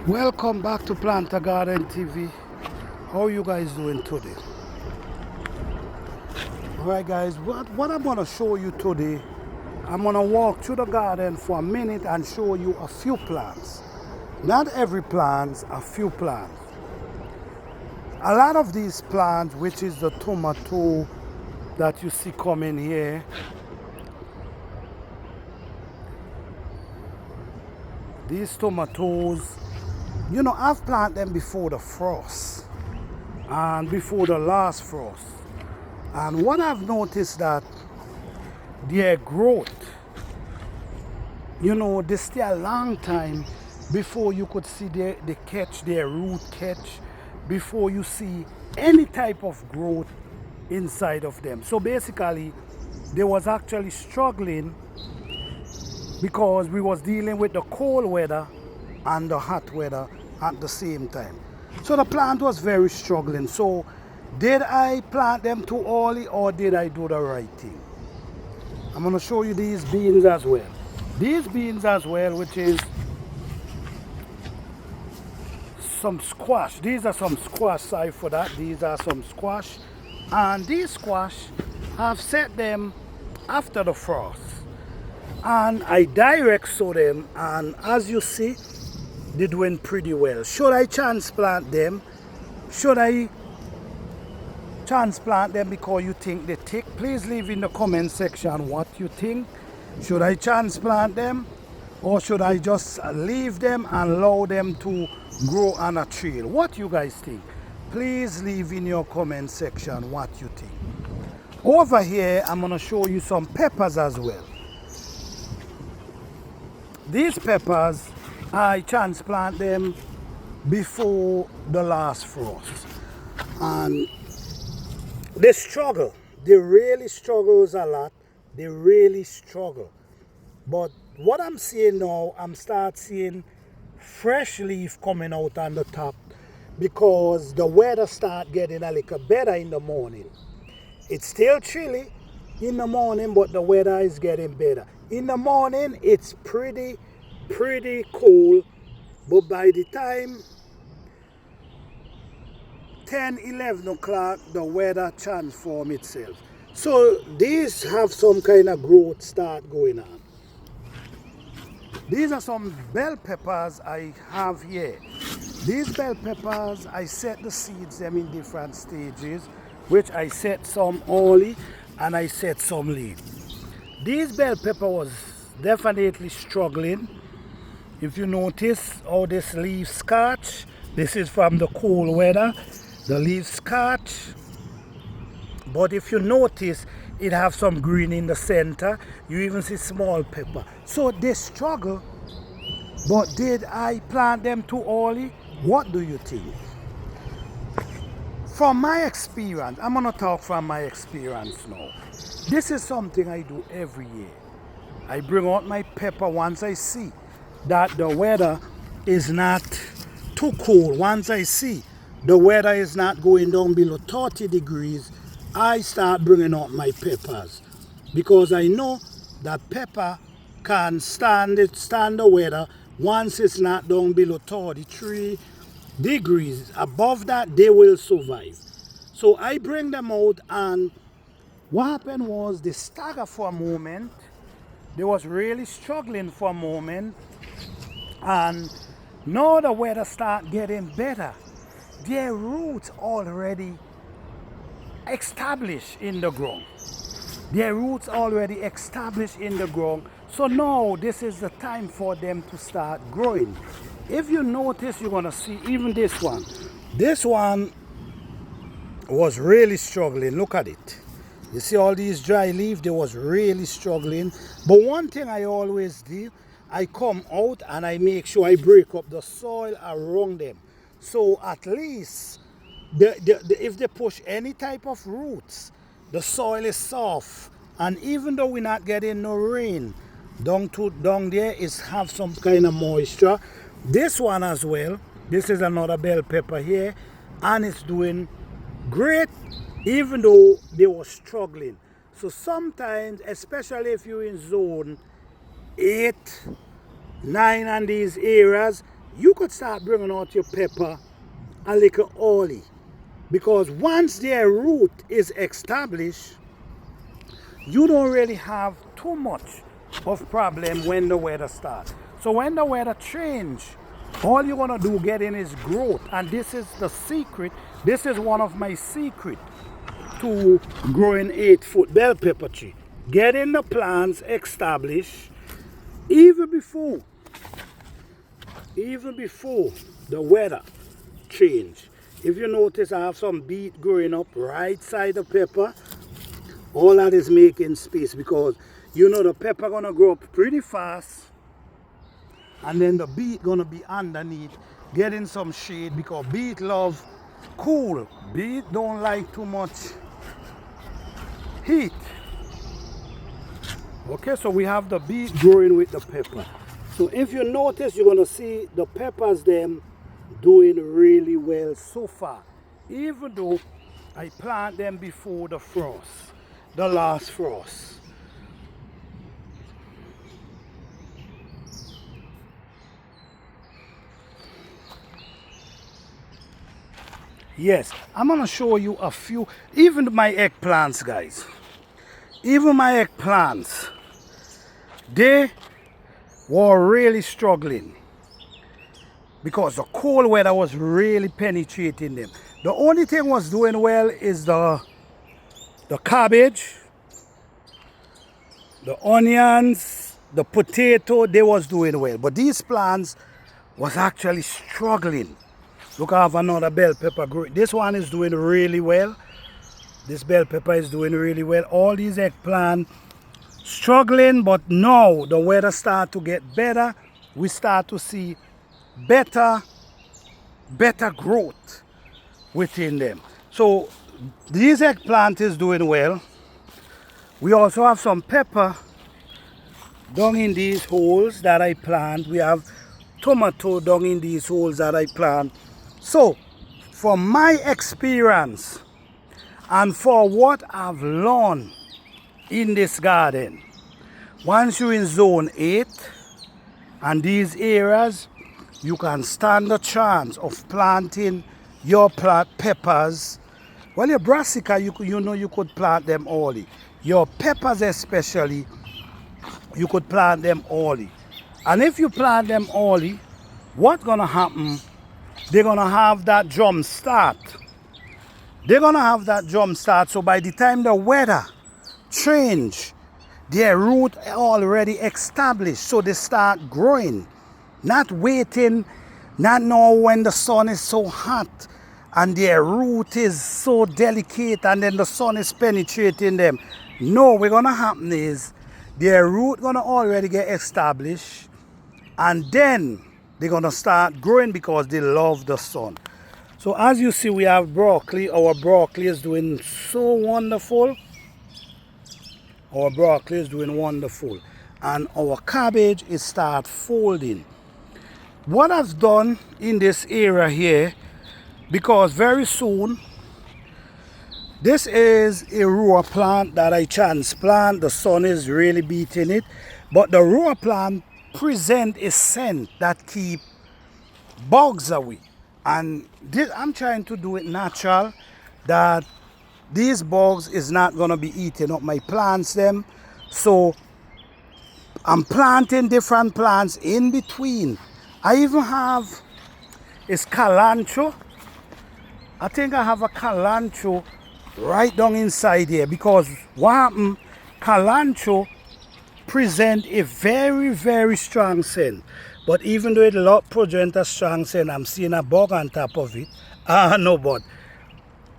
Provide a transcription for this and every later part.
Welcome back to Planter Garden TV. How you guys doing today? Alright guys, what I'm gonna show you today, I'm gonna walk through the garden for a minute and show you a few plants. Not every plant, a few plants. A lot of these plants, which is the tomato that you see coming here, these tomatoes, I've planted them before the frost and before the last frost. And what I've noticed that their growth, they stay a long time before you could see their root catch, before you see any type of growth inside of them. So basically, they was actually struggling because we was dealing with the cold weather and the hot weather at the same time. So the plant was very struggling. So did I plant them too early or did I do the right thing? I'm going to show you these beans as well. These beans as well, which is some squash. These are some squash, sorry for that. These are some squash. And these squash, I've set them after the frost. And I direct sow them, and as you see, they're doing pretty well. Should I transplant them? Should I transplant them because you think they're thick? Please leave in the comment section what you think. Should I transplant them or should I just leave them and allow them to grow on a trail? What you guys think? Please leave in your comment section what you think. Over here, I'm going to show you some peppers as well. These peppers, I transplant them before the last frost. And they struggle. They really struggles a lot. They really struggle. But what I'm seeing now, I'm start seeing fresh leaf coming out on the top because the weather start getting a little better in the morning. It's still chilly in the morning, but the weather is getting better. In the morning, it's pretty cool, but by the time 10-11 o'clock, the weather transforms itself. So these have some kind of growth start going on. These are some bell peppers I have here. These bell peppers, I set the seeds them in different stages, which I set some early and I set some late. These bell pepper was definitely struggling. If you notice how this leaf scotch, this is from the cold weather, the leaf scotch. But if you notice, it have some green in the center. You even see small pepper. So they struggle. But did I plant them too early? What do you think? From my experience, I'm going to talk from my experience now. This is something I do every year. I bring out my pepper once I see that the weather is not too cold. Once I see the weather is not going down below 30 degrees, I start bringing out my peppers because I know that pepper can stand the weather once it's not down below 33 degrees. Above that, they will survive. So I bring them out, and what happened was they staggered for a moment. They was really struggling for a moment, and now the weather start getting better. Their roots already established in the ground. Their roots already established in the ground. So now this is the time for them to start growing. If you notice, you're gonna see even this one. This one was really struggling. Look at it. You see all these dry leaves, they was really struggling. But one thing I always do, I come out and I make sure I break up the soil around them. So at least if they push any type of roots, the soil is soft. And even though we're not getting no rain, down there is have some kind of moisture. This one as well, this is another bell pepper here, and it's doing great even though they were struggling. So sometimes, especially if you're in zone 8, 9 and these areas, you could start bringing out your pepper a little early, because once their root is established, you don't really have too much of problem when the weather starts. So when the weather change, all you're gonna do get in is growth, and this is the secret. This is one of my secret to growing 8-foot bell pepper tree. Getting the plants established even before the weather change. If you notice, I have some beet growing up right side the pepper. All that is making space, because you know the pepper gonna grow up pretty fast, and then the beet gonna be underneath getting some shade, because beet love cool. Beet don't like too much heat. Okay, so we have the beet growing with the pepper. So if you notice, you're gonna see the peppers them doing really well so far, even though I plant them before the frost, the last frost. Yes, I'm gonna show you a few, even my eggplants, guys. Even my eggplants, they were really struggling because the cold weather was really penetrating them. The only thing was doing well is the cabbage, the onions, the potato, they was doing well. But these plants was actually struggling. Look, I have another bell pepper growing. This one is doing really well. This bell pepper is doing really well. All these eggplant struggling, but now the weather start to get better. We start to see better growth within them. So these eggplant is doing well. We also have some pepper down in these holes that I plant. We have tomato down in these holes that I plant. So from my experience and for what I've learned in this garden, once you're in zone 8 and these areas, you can stand a chance of planting your peppers. Well, your brassica, you know you could plant them early. Your peppers especially, you could plant them early. And if you plant them early, what's gonna happen? They're gonna have that jump start. They're gonna have that jump start. So by the time the weather change, their root already established. So they start growing. Not waiting, not know when the sun is so hot and their root is so delicate and then the sun is penetrating them. No, what's gonna happen is their root gonna already get established, and then they're gonna start growing because they love the sun. So as you see, we have broccoli. Our broccoli is doing so wonderful. Our broccoli is doing wonderful. And our cabbage is start folding. What I've done in this area here, because very soon, this is a raw plant that I transplant. The sun is really beating it. But the raw plant present a scent that keep bugs away. And this, I'm trying to do it natural, that these bugs is not going to be eating up my plants them. So I'm planting different plants in between. I even have is cilantro. I think I have a cilantro right down inside here, because what happened, cilantro present a very strong scent. But even though it present a strong scent, I'm seeing a bug on top of it. No, but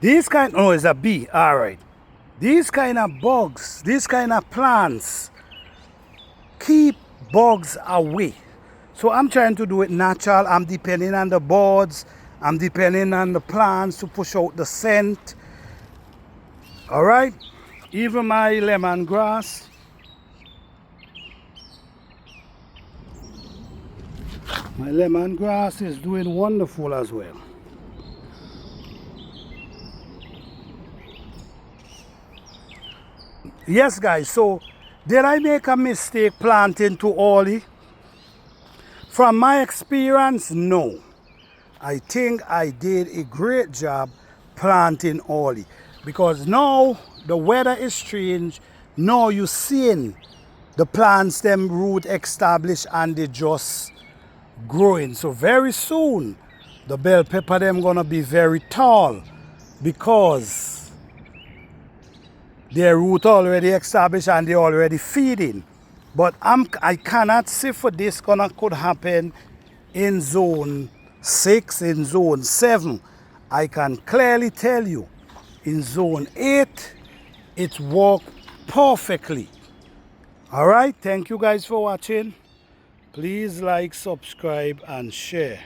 these kind, oh, it's a bee, all right. These kind of bugs, these kind of plants keep bugs away. So I'm trying to do it natural. I'm depending on the buds, I'm depending on the plants to push out the scent. All right, even my lemongrass. My lemongrass is doing wonderful as well. Yes, guys, so did I make a mistake planting too early? From my experience, no. I think I did a great job planting early, because now the weather is strange. Now you're seeing the plants them root established and they just growing. So very soon the bell pepper them gonna be very tall, because their root already established and they already feeding. But I cannot say for this could happen in zone 6, in zone 7. I can clearly tell you in zone 8 it worked perfectly. Alright, thank you guys for watching. Please like, subscribe and share.